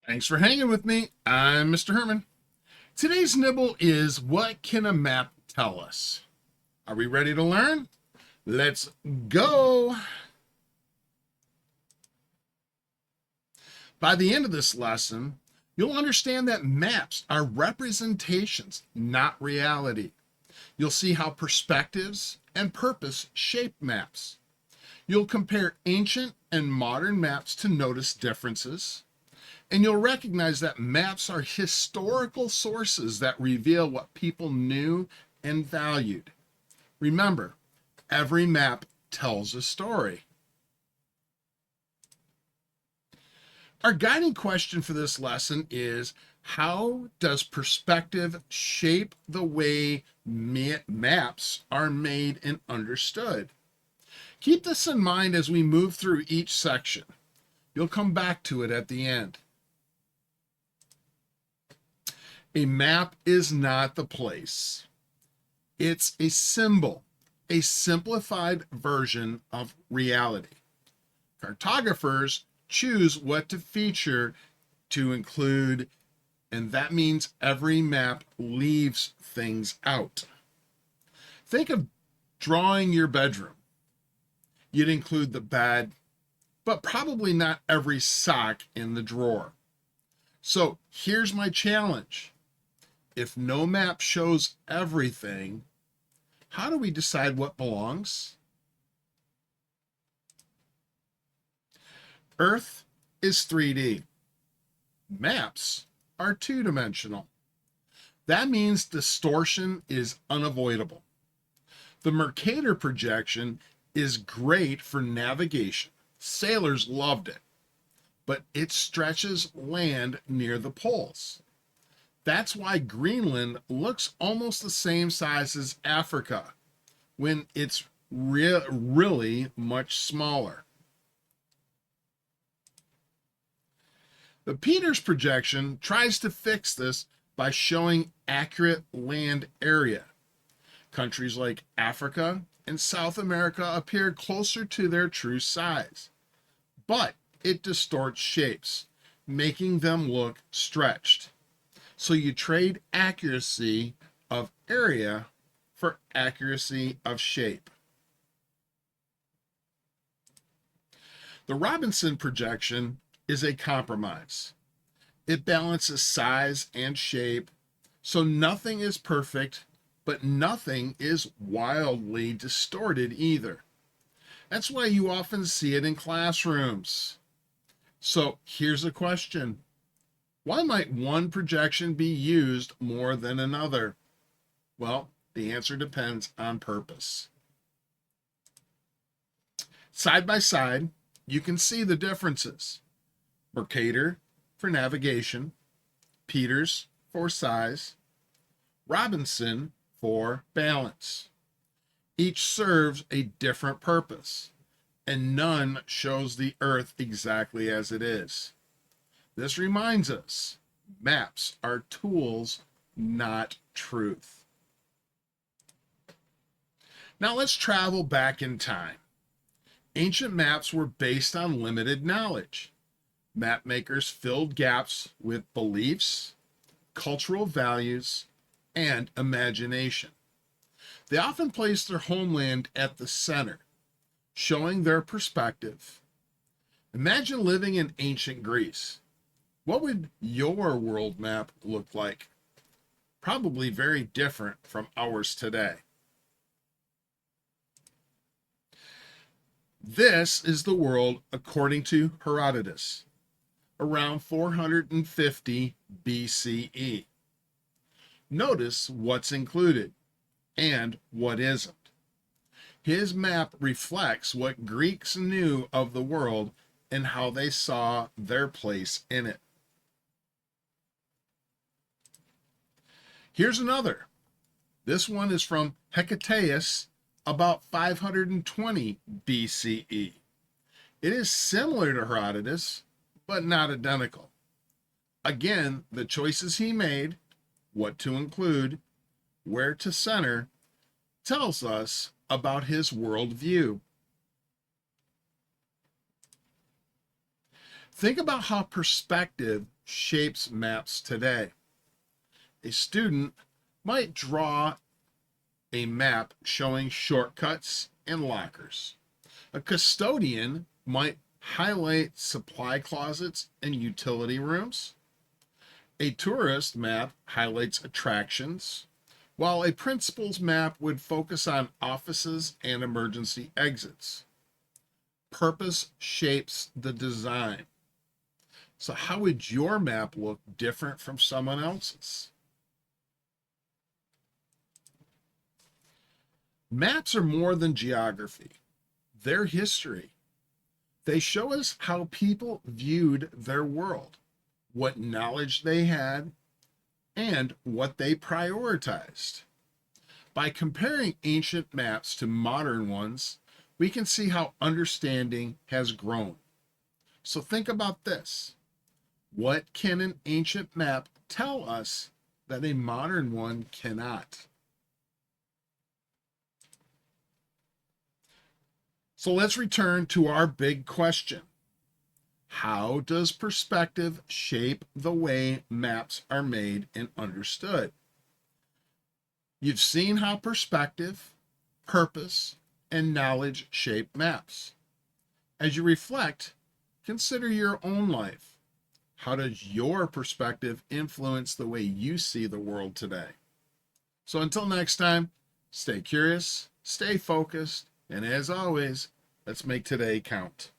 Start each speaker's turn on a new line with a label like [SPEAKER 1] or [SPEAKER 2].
[SPEAKER 1] Thanks for hanging with me. I'm Mr. Herman. Today's nibble is, what can a map tell us? Are we ready to learn? Let's go. By the end of this lesson, you'll understand that maps are representations, not reality. You'll see how perspectives and purpose shape maps. You'll compare ancient and modern maps to notice differences. And you'll recognize that maps are historical sources that reveal what people knew and valued. Remember, every map tells a story. Our guiding question for this lesson is, how does perspective shape the way maps are made and understood? Keep this in mind as we move through each section. You'll come back to it at the end. A map is not the place. It's a symbol, a simplified version of reality. Cartographers choose what to feature to include, and that means every map leaves things out. Think of drawing your bedroom. You'd include the bed, but probably not every sock in the drawer. So here's my challenge. If no map shows everything, how do we decide what belongs? Earth is 3D. Maps are two-dimensional. That means distortion is unavoidable. The Mercator projection is great for navigation. Sailors loved it, but it stretches land near the poles. That's why Greenland looks almost the same size as Africa when it's really much smaller. The Peters projection tries to fix this by showing accurate land area. Countries like Africa and South America appear closer to their true size, but it distorts shapes, making them look stretched. So you trade accuracy of area for accuracy of shape. The Robinson projection is a compromise. It balances size and shape, so nothing is perfect, but nothing is wildly distorted either. That's why you often see it in classrooms. So here's a question. Why might one projection be used more than another? Well, the answer depends on purpose. Side by side, you can see the differences. Mercator for navigation, Peters for size, Robinson for balance. Each serves a different purpose, and none shows the Earth exactly as it is. This reminds us, maps are tools, not truth. Now let's travel back in time. Ancient maps were based on limited knowledge. Map makers filled gaps with beliefs, cultural values, and imagination. They often placed their homeland at the center, showing their perspective. Imagine living in ancient Greece. What would your world map look like? Probably very different from ours today. This is the world according to Herodotus, around 450 BCE. Notice what's included and what isn't. His map reflects what Greeks knew of the world and how they saw their place in it. Here's another. This one is from Hecataeus, about 520 BCE. It is similar to Herodotus, but not identical. Again, the choices he made, what to include, where to center, tells us about his worldview. Think about how perspective shapes maps today. A student might draw a map showing shortcuts and lockers. A custodian might highlight supply closets and utility rooms. A tourist map highlights attractions, while a principal's map would focus on offices and emergency exits. Purpose shapes the design. So how would your map look different from someone else's? Maps are more than geography. They're history. They show us how people viewed their world, what knowledge they had, and what they prioritized. By comparing ancient maps to modern ones, we can see how understanding has grown. So think about this. What can an ancient map tell us that a modern one cannot? So let's return to our big question. How does perspective shape the way maps are made and understood? You've seen how perspective, purpose, and knowledge shape maps. As you reflect, consider your own life. How does your perspective influence the way you see the world today? So until next time, stay curious, stay focused, and as always, let's make today count.